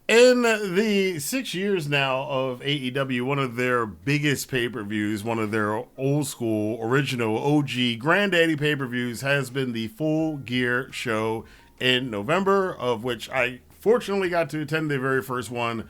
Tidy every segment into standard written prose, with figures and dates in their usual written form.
In the 6 years now of AEW, one of their biggest pay-per-views, one of their old school, original, OG, granddaddy pay-per-views has been the Full Gear show in November, of which I fortunately got to attend the very first one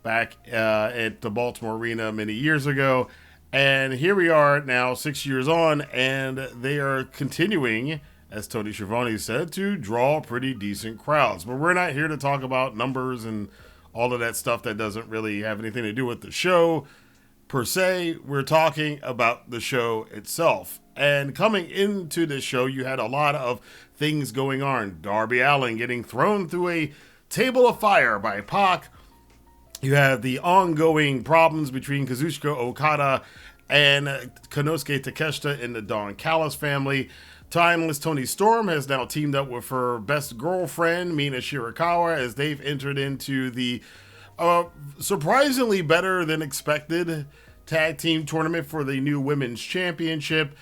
back at the Baltimore Arena many years ago. And here we are now, 6 years on, and they are continuing, as Tony Schiavone said, to draw pretty decent crowds. But we're not here to talk about numbers and all of that stuff that doesn't really have anything to do with the show per se. We're talking about the show itself. And coming into this show, you had a lot of things going on. Darby Allin getting thrown through a table of fire by Pac. You have the ongoing problems between Kazuchika Okada and Konosuke Takeshita in the Don Callis family. Timeless Toni Storm has now teamed up with her best girlfriend, Mina Shirakawa, as they've entered into the surprisingly better than expected tag team tournament for the new women's championship.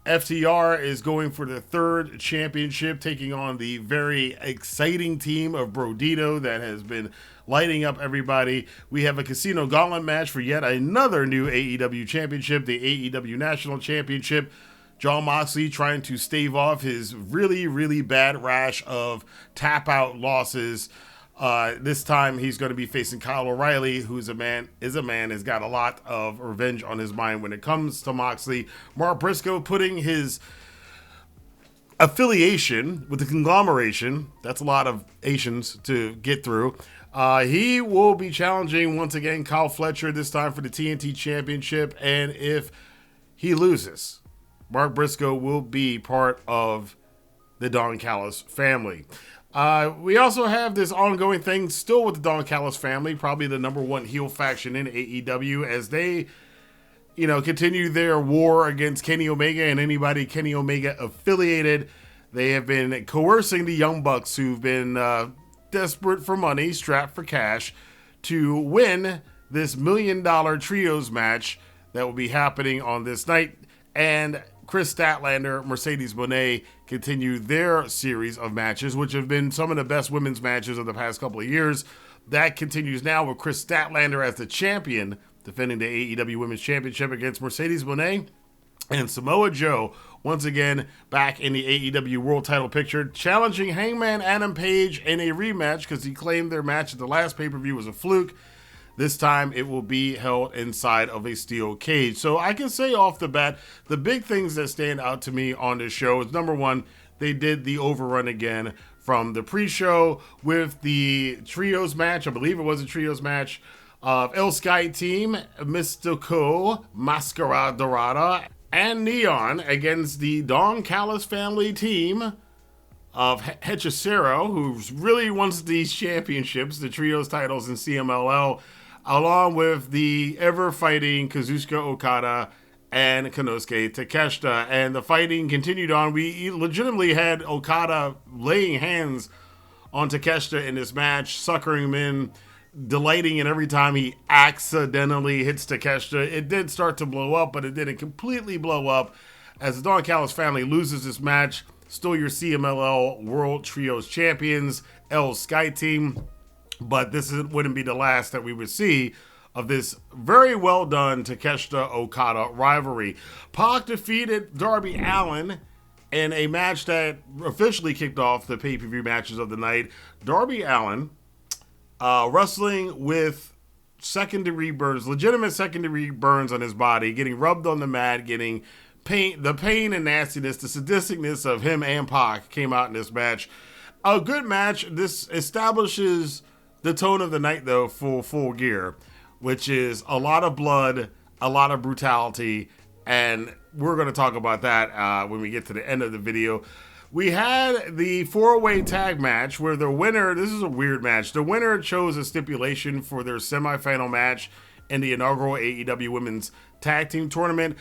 FTR is going for the third championship, taking on the very exciting team of Brodido that has been lighting up everybody. We have a Casino Gauntlet match for yet another new AEW championship, the AEW National Championship. Jon Moxley trying to stave off his really, really bad rash of tap-out losses. This time he's going to be facing Kyle O'Reilly, who's has got a lot of revenge on his mind when it comes to Moxley. Mark Briscoe putting his affiliation with the conglomeration, that's a lot of Asians to get through. He will be challenging once again Kyle Fletcher, this time for the TNT Championship, and if he loses, Mark Briscoe will be part of the Don Callis family. We also have this ongoing thing still with the Don Callis family, probably the number one heel faction in AEW, as they, continue their war against Kenny Omega and anybody Kenny Omega affiliated. They have been coercing the Young Bucks, who've been desperate for money, strapped for cash, to win this $1 million trios match that will be happening on this night. And Kris Statlander, Mercedes Mone continue their series of matches, which have been some of the best women's matches of the past couple of years. That continues now with Kris Statlander as the champion, defending the AEW Women's Championship against Mercedes Mone and Samoa Joe, once again back in the AEW World Title picture, challenging Hangman Adam Page in a rematch because he claimed their match at the last pay-per-view was a fluke. This time it will be held inside of a steel cage. So I can say off the bat, the big things that stand out to me on this show is, number one, they did the overrun again from the pre-show with the trios match. I believe it was a trios match of El Sky Team, Mystico, Mascara Dorada, and Neon against the Don Callis family team of Hechicero, who really wants these championships, the trios titles in CMLL, along with the ever-fighting Kazuchika Okada and Konosuke Takeshita. And the fighting continued on. We legitimately had Okada laying hands on Takeshita in this match, suckering him in, delighting in every time he accidentally hits Takeshita. It did start to blow up, but it didn't completely blow up, as the Don Callis family loses this match. Still your CMLL World Trios Champions, El Sky Team. But this wouldn't be the last that we would see of this very well done Takeshita-Okada rivalry. Pac defeated Darby Allin in a match that officially kicked off the pay-per-view matches of the night. Darby Allin wrestling with second-degree burns, legitimate second-degree burns on his body, getting rubbed on the mat, getting the pain and nastiness, the sadisticness of him and Pac came out in this match. A good match. This establishes the tone of the night, though, for Full Gear, which is a lot of blood, a lot of brutality, and we're going to talk about that when we get to the end of the video. We had the four-way tag match where the winner, this is a weird match, the winner chose a stipulation for their semifinal match in the inaugural AEW Women's Tag Team Tournament.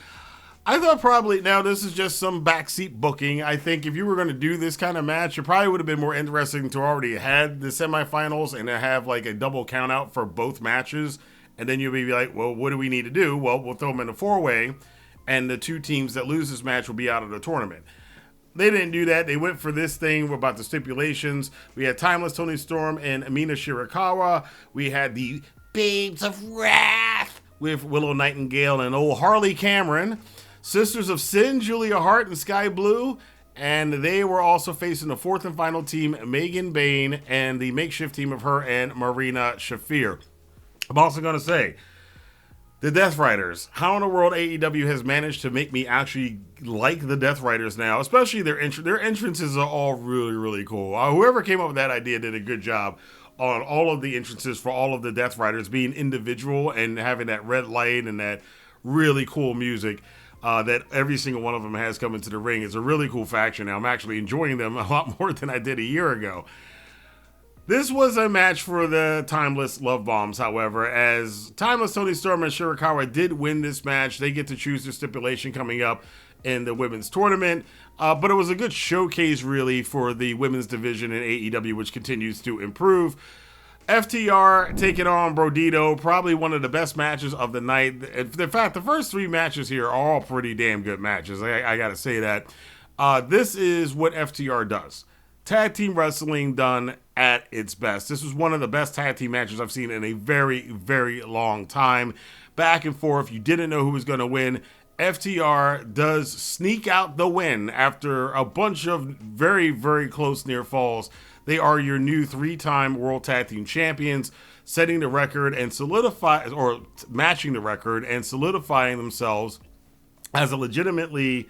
I thought probably, now this is just some backseat booking. I think if you were going to do this kind of match, it probably would have been more interesting to already had the semifinals and to have like a double count out for both matches. And then you'll be like, well, what do we need to do? Well, we'll throw them in a four-way, and the two teams that lose this match will be out of the tournament. They didn't do that. They went for this thing about the stipulations. We had Timeless Toni Storm and Amina Shirakawa. We had the Babes of Wrath with Willow Nightingale and old Harley Cameron. Sisters of Sin, Julia Hart and Sky Blue. And they were also facing the fourth and final team, Megan Bayne, and the makeshift team of her and Marina Shafir. I'm also going to say, the Death Riders. How in the world AEW has managed to make me actually like the Death Riders now, especially their entrances are all really, really cool. Whoever came up with that idea did a good job on all of the entrances for all of the Death Riders being individual and having that red light and that really cool music that every single one of them has come into the ring. It's a really cool faction now. I'm actually enjoying them a lot more than I did a year ago. This was a match for the Timeless Love Bombs, however, as Timeless Toni Storm and Shirakawa did win this match. They get to choose their stipulation coming up in the women's tournament, but it was a good showcase, really, for the women's division in AEW, which continues to improve. FTR taking on Brodido, probably one of the best matches of the night. In fact, the first three matches here are all pretty damn good matches. I got to say that. This is what FTR does. Tag team wrestling done at its best. This was one of the best tag team matches I've seen in a very, very long time. Back and forth. You didn't know who was going to win. FTR does sneak out the win after a bunch of very, very close near falls. They are your new 3-time World Tag Team Champions, setting the record and matching the record and solidifying themselves as a legitimately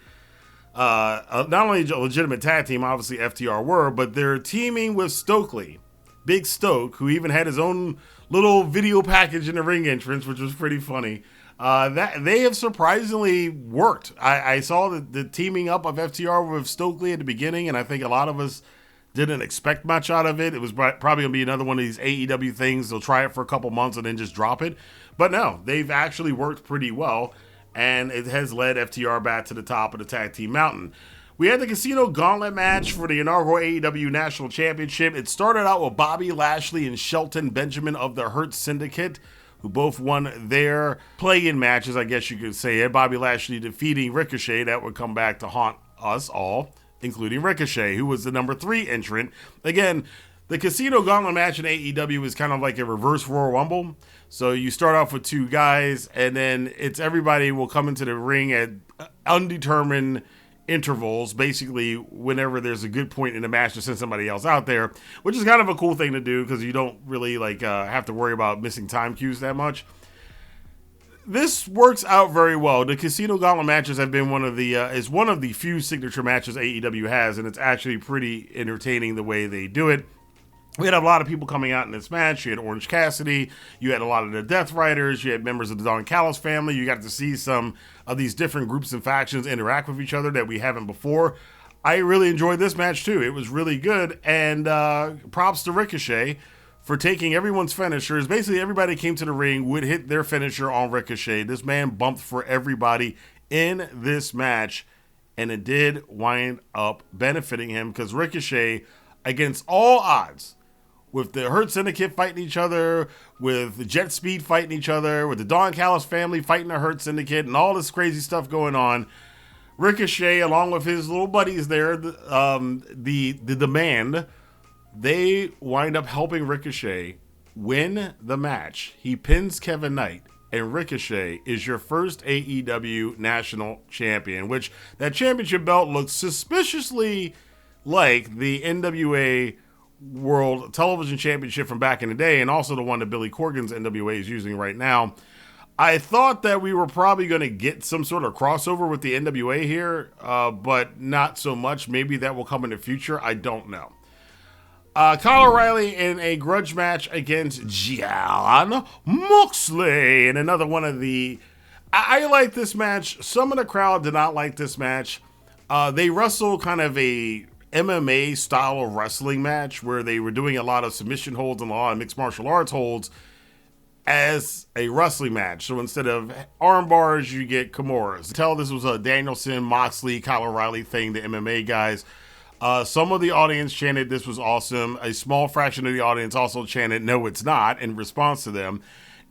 not only a legitimate tag team, obviously FTR were, but they're teaming with Stokely, Big Stoke, who even had his own little video package in the ring entrance, which was pretty funny. That they have surprisingly worked. I saw the teaming up of FTR with Stokely at the beginning, and I think a lot of us didn't expect much out of it. It was probably going to be another one of these AEW things. They'll try it for a couple months and then just drop it. But no, they've actually worked pretty well, and it has led FTR back to the top of the tag team mountain. We had the Casino Gauntlet match for the inaugural AEW National Championship. It started out with Bobby Lashley and Shelton Benjamin of the Hurt Syndicate, who both won their play-in matches, I guess you could say. Bobby Lashley defeating Ricochet. That would come back to haunt us all, including Ricochet, who was the number 3 entrant. Again, the Casino Gauntlet match in AEW is kind of like a reverse Royal Rumble. So you start off with 2 guys, and then it's everybody will come into the ring at undetermined intervals, basically whenever there's a good point in the match to send somebody else out there, which is kind of a cool thing to do because you don't really have to worry about missing time cues that much. This works out very well. The Casino Gauntlet matches have been one of the few signature matches AEW has, and it's actually pretty entertaining the way they do it. We had a lot of people coming out in this match. You had Orange Cassidy. You had a lot of the Death Riders. You had members of the Don Callis family. You got to see some of these different groups and factions interact with each other that we haven't before. I really enjoyed this match, too. It was really good. And props to Ricochet for taking everyone's finishers. Basically, everybody came to the ring, would hit their finisher on Ricochet. This man bumped for everybody in this match. And it did wind up benefiting him because Ricochet, against all odds, with the Hurt Syndicate fighting each other, with the Jet Speed fighting each other, with the Don Callis family fighting the Hurt Syndicate, and all this crazy stuff going on, Ricochet, along with his little buddies there, the Demand, they wind up helping Ricochet win the match. He pins Kevin Knight, and Ricochet is your first AEW National Champion, which that championship belt looks suspiciously like the NWA World Television Championship from back in the day, and also the one that Billy Corgan's NWA is using right now. I thought that we were probably going to get some sort of crossover with the NWA here, but not so much. Maybe that will come in the future. I don't know. Kyle O'Reilly in a grudge match against Jon Moxley, and another one of the... I like this match. Some of the crowd did not like this match. They wrestled kind of a MMA style of wrestling match where they were doing a lot of submission holds and a lot of mixed martial arts holds as a wrestling match. So instead of arm bars, you get Kimuras. Tell this was a Danielson, Moxley, Kyle O'Reilly thing, the MMA guys. Some of the audience chanted this was awesome. A small fraction of the audience also chanted no, it's not, in response to them.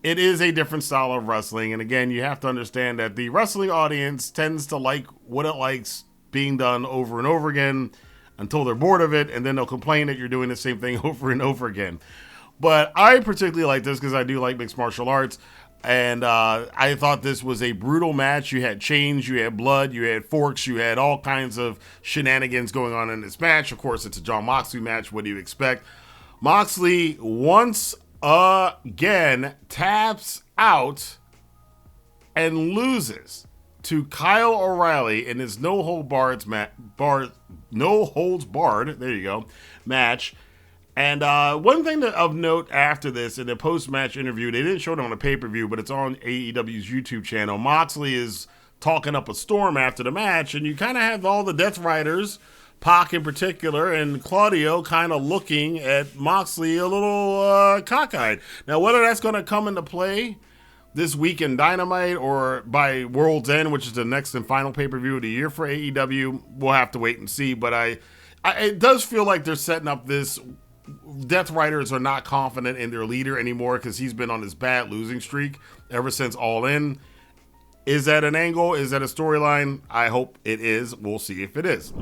It is a different style of wrestling. And again, you have to understand that the wrestling audience tends to like what it likes being done over and over again until they're bored of it, and then they'll complain that you're doing the same thing over and over again. But I particularly like this because I do like mixed martial arts, and I thought this was a brutal match. You had chains, you had blood, you had forks, you had all kinds of shenanigans going on in this match. Of course, it's a Jon Moxley match. What do you expect? Moxley once again taps out and loses to Kyle O'Reilly in his no holds barred match. And one thing of note after this, in the post-match interview, they didn't show it on the pay-per-view, but it's on AEW's YouTube channel. Moxley is talking up a storm after the match, and you kind of have all the Death Riders, Pac in particular, and Claudio kind of looking at Moxley a little cockeyed. Now, whether that's going to come into play this week in Dynamite or by World's End, which is the next and final pay-per-view of the year for AEW, we'll have to wait and see. But it does feel like they're setting up this. Death Riders are not confident in their leader anymore because he's been on this bad losing streak ever since All In. Is that an angle? Is that a storyline? I hope it is. We'll see if it is.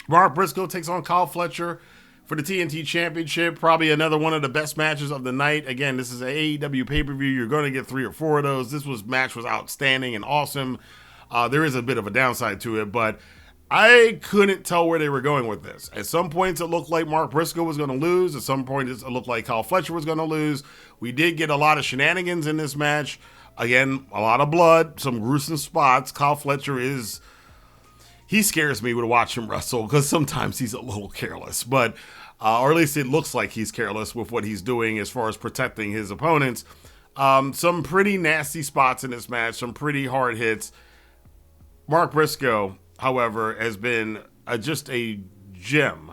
Mark Briscoe takes on Kyle Fletcher for the TNT Championship. Probably another one of the best matches of the night. Again, this is an AEW pay-per-view. You're going to get 3 or 4 of those. This match was outstanding and awesome. There is a bit of a downside to it, but I couldn't tell where they were going with this. At some points, it looked like Mark Briscoe was going to lose. At some points, it looked like Kyle Fletcher was going to lose. We did get a lot of shenanigans in this match. Again, a lot of blood, some gruesome spots. Kyle Fletcher he scares me to watch him wrestle because sometimes he's a little careless. But, or at least it looks like he's careless with what he's doing as far as protecting his opponents. Some pretty nasty spots in this match, some pretty hard hits. Mark Briscoe, however, has been just a gem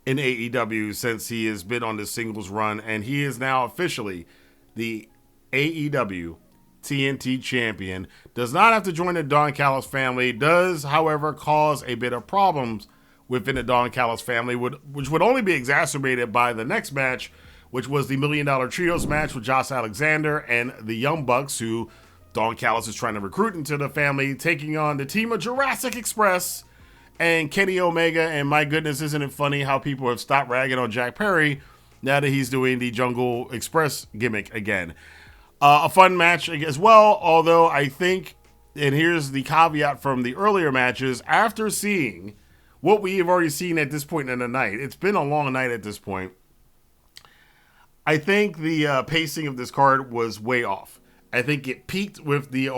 in AEW since he has been on this singles run, and he is now officially the AEW TNT champion. Does not have to join the Don Callis family, does, however, cause a bit of problems within the Don Callis family, which would only be exacerbated by the next match, which was the $1 Million Trios match with Josh Alexander and the Young Bucks, who Don Callis is trying to recruit into the family, taking on the team of Jurassic Express and Kenny Omega. And my goodness, isn't it funny how people have stopped ragging on Jack Perry now that he's doing the Jungle Express gimmick again. A fun match as well, although I think, and here's the caveat from the earlier matches, after seeing what we have already seen at this point in the night, it's been a long night at this point, I think the pacing of this card was way off. I think it peaked with the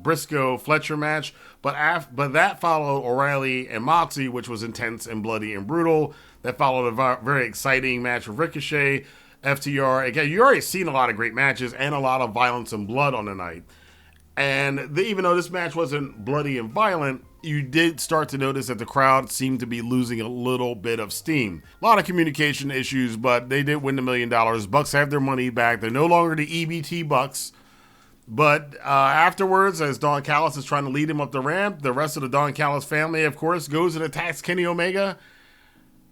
Briscoe Fletcher match, but that followed O'Reilly and Moxley, which was intense and bloody and brutal. That followed a very exciting match with Ricochet, FTR. Again, you already seen a lot of great matches and a lot of violence and blood on the night. And even though this match wasn't bloody and violent, you did start to notice that the crowd seemed to be losing a little bit of steam. A lot of communication issues, but they did win the $1 million. Bucks have their money back. They're no longer the EBT Bucks. But afterwards, as Don Callis is trying to lead him up the ramp, the rest of the Don Callis family, of course, goes and attacks Kenny Omega.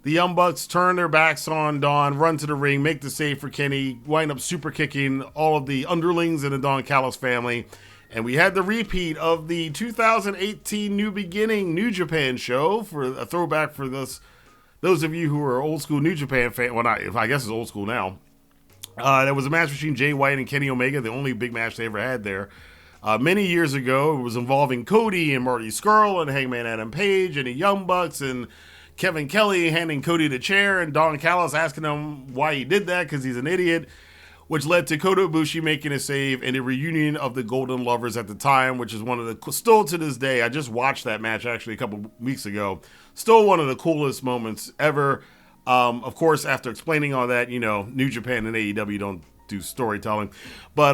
The Young Bucks turn their backs on Don, run to the ring, make the save for Kenny, wind up super kicking all of the underlings in the Don Callis family. And we had the repeat of the 2018 New Beginning New Japan show, for a throwback for those of you who are old school New Japan fan. Well, not, I guess it's old school now. There was a match between Jay White and Kenny Omega, the only big match they ever had there. Many years ago, it was involving Cody and Marty Scurll and Hangman Adam Page and the Young Bucks and Kevin Kelly handing Cody the chair and Don Callis asking him why he did that because he's an idiot, which led to Kota Ibushi making a save and a reunion of the Golden Lovers at the time, which is one of the, still to this day, I just watched that match actually a couple weeks ago, still one of the coolest moments ever. Of course, after explaining all that, New Japan and AEW don't do storytelling, but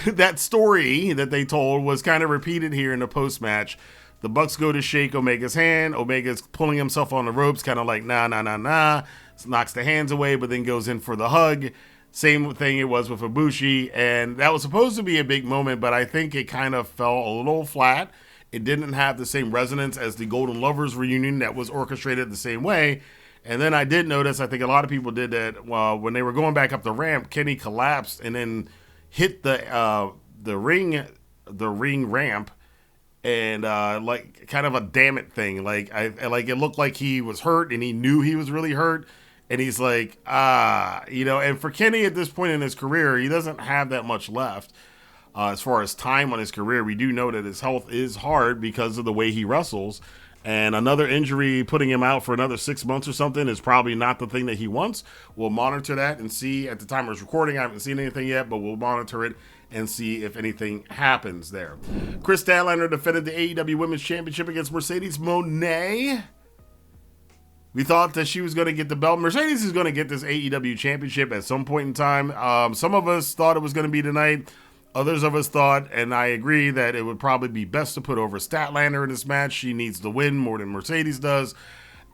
that story that they told was kind of repeated here in the post-match. The Bucks go to shake Omega's hand. Omega's pulling himself on the ropes, kind of like, nah. Knocks the hands away, but then goes in for the hug. Same thing it was with Ibushi, and that was supposed to be a big moment, but I think it kind of fell a little flat. It didn't have the same resonance as the Golden Lovers reunion that was orchestrated the same way. And then I did notice, I think a lot of people did that, when they were going back up the ramp, Kenny collapsed and then hit the ring ramp and like kind of a damn it thing. Like I like it looked like he was hurt and he knew he was really hurt. And he's like, and for Kenny at this point in his career, he doesn't have that much left. As far as time on his career, we do know that his health is hard because of the way he wrestles. And another injury putting him out for another 6 months or something is probably not the thing that he wants. We'll monitor that and see. At the time of recording, I haven't seen anything yet, but we'll monitor it and see if anything happens there. Kris Statlander defended the AEW Women's Championship against Mercedes Mone. We thought that she was going to get the belt. Mercedes is going to get this AEW Championship at some point in time. Some of us thought it was going to be tonight. Others of us thought, and I agree, that it would probably be best to put over Statlander in this match. She needs to win more than Mercedes does.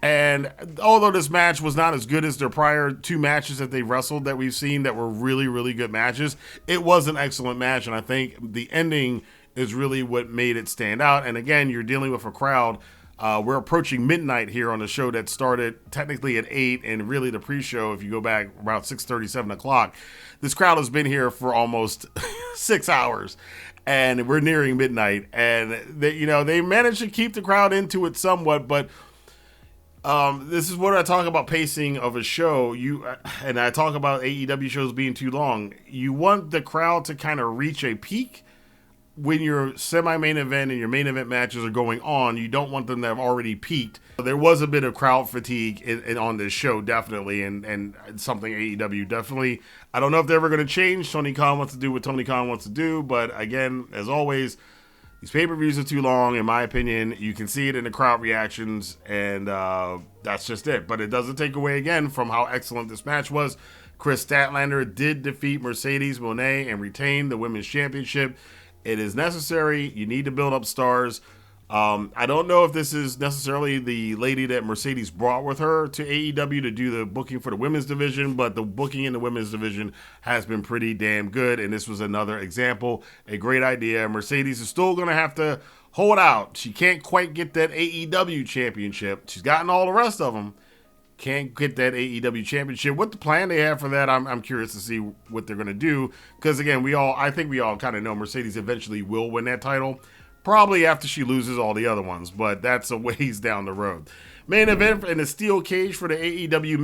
And although this match was not as good as their prior 2 matches that they wrestled that we've seen that were really, really good matches, it was an excellent match. And I think the ending is really what made it stand out. And again, you're dealing with a crowd. We're approaching midnight here on the show that started technically at 8, and really the pre-show, if you go back about 6:30, 7 o'clock. This crowd has been here for almost 6 hours, and we're nearing midnight. And they managed to keep the crowd into it somewhat, but this is what I talk about pacing of a show. And I talk about AEW shows being too long. You want the crowd to kind of reach a peak. When your semi-main event and your main event matches are going on, you don't want them to have already peaked. There was a bit of crowd fatigue on this show, definitely, and something AEW definitely. I don't know if they're ever going to change. Tony Khan wants to do what Tony Khan wants to do, but again, as always, these pay-per-views are too long, in my opinion. You can see it in the crowd reactions, and that's just it. But it doesn't take away, again, from how excellent this match was. Kris Statlander did defeat Mercedes Mone and retain the Women's Championship. It is necessary. You need to build up stars. I don't know if this is necessarily the lady that Mercedes brought with her to AEW to do the booking for the women's division, but the booking in the women's division has been pretty damn good, and this was another example. A great idea. Mercedes is still going to have to hold out. She can't quite get that AEW championship. She's gotten all the rest of them. Can't get that AEW championship. What the plan they have for that, I'm curious to see what they're going to do. Because again, I think we all kind of know Mercedes eventually will win that title. Probably after she loses all the other ones, but that's a ways down the road. Main event in a steel cage for the AEW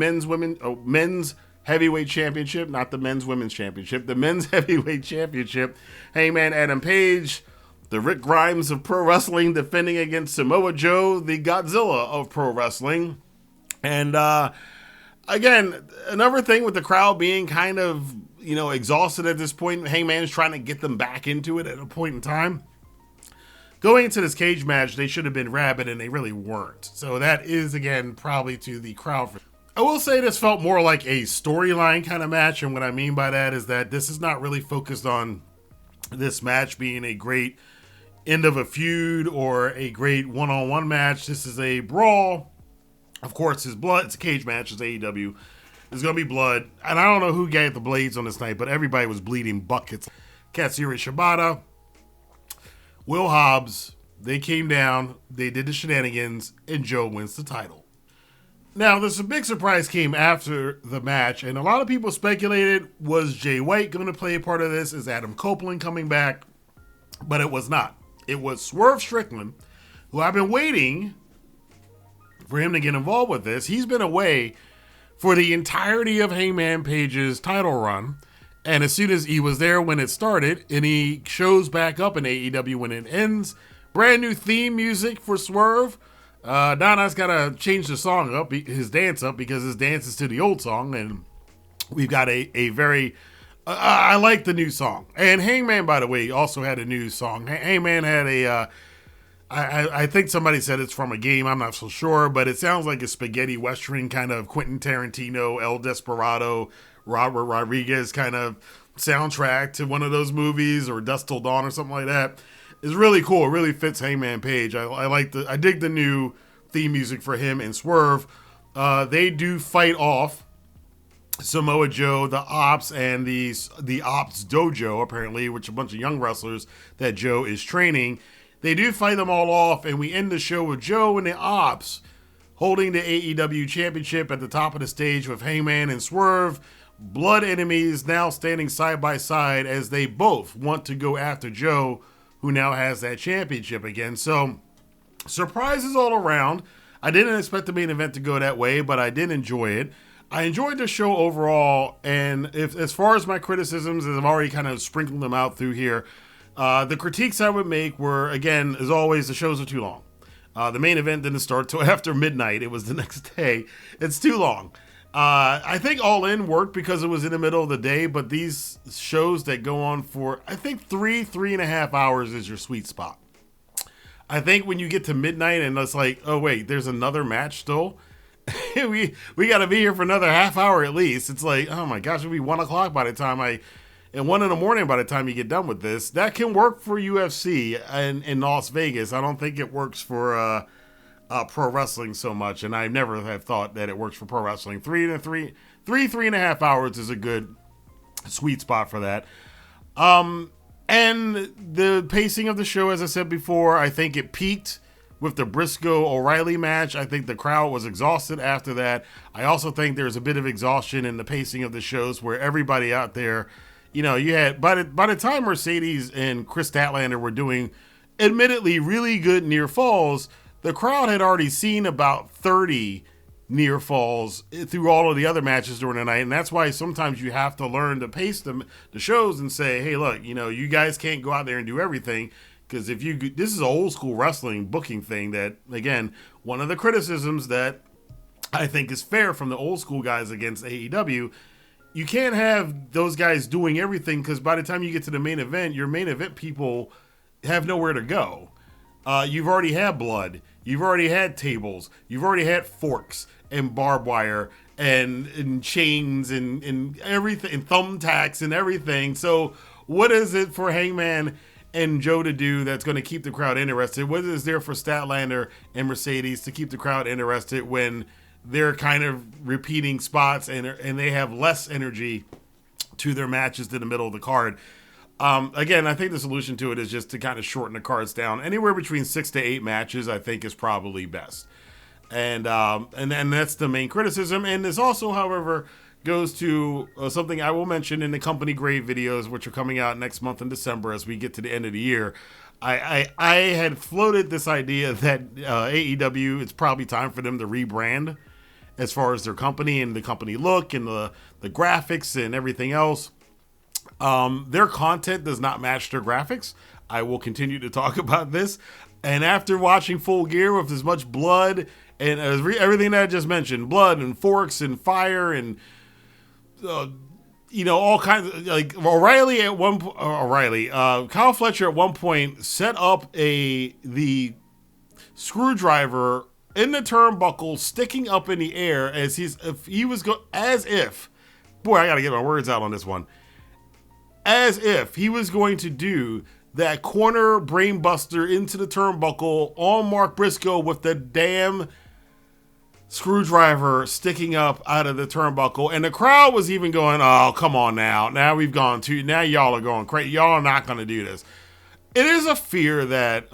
men's heavyweight championship, not the men's women's championship, the men's heavyweight championship. Hangman Adam Page, the Rick Grimes of pro wrestling, defending against Samoa Joe, the Godzilla of pro wrestling. And again, another thing with the crowd being kind of, exhausted at this point, Hangman's trying to get them back into it at a point in time. Going into this cage match, they should have been rabid, and they really weren't. So that is, again, probably to the crowd. I will say this felt more like a storyline kind of match, and what I mean by that is that this is not really focused on this match being a great end of a feud or a great one-on-one match. This is a brawl. Of course, it's blood. It's a cage match. It's AEW. There's going to be blood. And I don't know who got the blades on this night, but everybody was bleeding buckets. Katsuyori Shibata, Will Hobbs, they came down, they did the shenanigans, and Joe wins the title. Now, there's a big surprise came after the match, and a lot of people speculated, was Jay White going to play a part of this? Is Adam Copeland coming back? But it was not. It was Swerve Strickland, who I've been waiting for him to get involved with this. He's been away for the entirety of Hangman Page's title run. And as soon as he was there when it started, and he shows back up in AEW when it ends, brand new theme music for Swerve. Donna's got to change the song up, his dance up, because his dance is to the old song. And we've got a very, I like the new song. And Hangman, by the way, also had a new song. Hangman had I think somebody said it's from a game. I'm not so sure, but it sounds like a spaghetti western kind of Quentin Tarantino, El Desperado, Robert Rodriguez kind of soundtrack to one of those movies, or Dusk Till Dawn or something like that. It's really cool. It really fits Hangman Page. I dig the new theme music for him and Swerve. They do fight off Samoa Joe, the Ops, and the Ops Dojo, apparently, which a bunch of young wrestlers that Joe is training. They do fight them all off, and we end the show with Joe and the Ops holding the AEW Championship at the top of the stage with Hangman and Swerve. Blood enemies now standing side by side as they both want to go after Joe who now has that championship again. So surprises all around. I didn't expect the main event to go that way, but I did enjoy it. I enjoyed the show overall, and as far as my criticisms, as I've already kind of sprinkled them out through here, the critiques I would make were, again, as always, the shows are too long. The main event didn't start till after midnight. It was the next day. It's too long. I think All In worked because it was in the middle of the day, but these shows that go on for, I think 3.5 hours is your sweet spot. I think when you get to midnight and it's like, oh wait, there's another match still. we got to be here for another half hour at least. It's like, oh my gosh, it'll be 1 o'clock by the time and 1 a.m. by the time you get done with this. That can work for UFC in Las Vegas. I don't think it works for pro wrestling so much, and I never have thought that it works for pro wrestling. 3.5 hours is a good sweet spot for that. And the pacing of the show, as I said before, I think it peaked with the Briscoe-O'Reilly match. I think the crowd was exhausted after that. I also think there's a bit of exhaustion in the pacing of the shows where everybody out there, you had, by the time Mercedes and Kris Statlander were doing admittedly really good near falls, the crowd had already seen about 30 near falls through all of the other matches during the night. And that's why sometimes you have to learn to pace the shows and say, hey, look, you guys can't go out there and do everything. Because this is an old school wrestling booking thing that, again, one of the criticisms that I think is fair from the old school guys against AEW, you can't have those guys doing everything because by the time you get to the main event, your main event people have nowhere to go. You've already had blood. You've already had tables. You've already had forks and barbed wire and chains and everything, and thumbtacks and everything. So what is it for Hangman and Joe to do that's going to keep the crowd interested? What is there for Statlander and Mercedes to keep the crowd interested when they're kind of repeating spots and they have less energy to their matches in the middle of the card? Again, I think the solution to it is just to kind of shorten the cards down. Anywhere between 6 to 8 matches, I think, is probably best. And that's the main criticism. And this also, however, goes to something I will mention in the company grade videos, which are coming out next month in December as we get to the end of the year. I had floated this idea that AEW, it's probably time for them to rebrand as far as their company and the company look and the graphics and everything else. Their content does not match their graphics. I will continue to talk about this. And after watching Full Gear with as much blood and everything that I just mentioned, blood and forks and fire and all kinds of, like Kyle Fletcher at one point set up the screwdriver in the turnbuckle sticking up in the air I gotta get my words out on this one. As if he was going to do that corner brainbuster into the turnbuckle on Mark Briscoe with the damn screwdriver sticking up out of the turnbuckle. And the crowd was even going, oh, come on now. Now we've gone too, now y'all are going crazy. Y'all are not going to do this. It is a fear that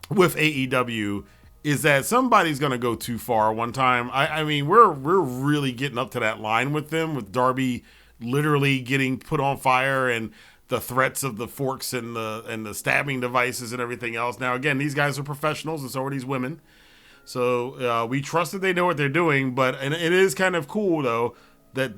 with AEW is that somebody's going to go too far one time. I mean, we're really getting up to that line with them, with Darby literally getting put on fire and the threats of the forks and the stabbing devices and everything else. Now, again, these guys are professionals and so are these women. So we trust that they know what they're doing, and it is kind of cool, though, that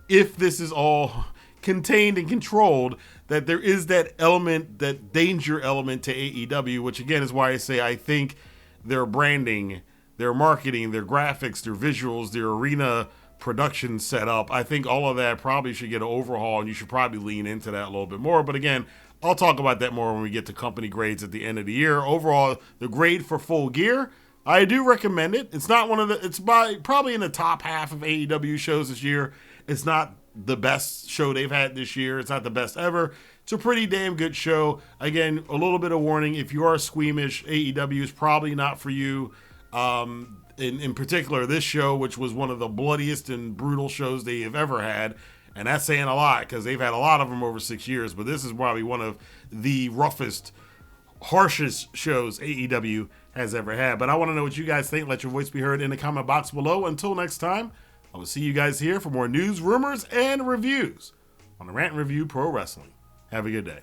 if this is all contained and controlled, that there is that element, that danger element to AEW, which, again, is why I say I think their branding, their marketing, their graphics, their visuals, their arena production setup, I think all of that probably should get an overhaul, and you should probably lean into that a little bit more. But again, I'll talk about that more when we get to company grades at the end of the year. Overall, the grade for Full Gear, I do recommend it. It's not it's probably in the top half of AEW shows this year. It's not the best show they've had this year. It's not the best ever. It's a pretty damn good show. Again, a little bit of warning, if you are squeamish, AEW is probably not for you. In particular, this show, which was one of the bloodiest and brutal shows they have ever had. And that's saying a lot because they've had a lot of them over 6 years. But this is probably one of the roughest, harshest shows AEW has ever had. But I want to know what you guys think. Let your voice be heard in the comment box below. Until next time, I will see you guys here for more news, rumors, and reviews on the Rant and Review Pro Wrestling. Have a good day.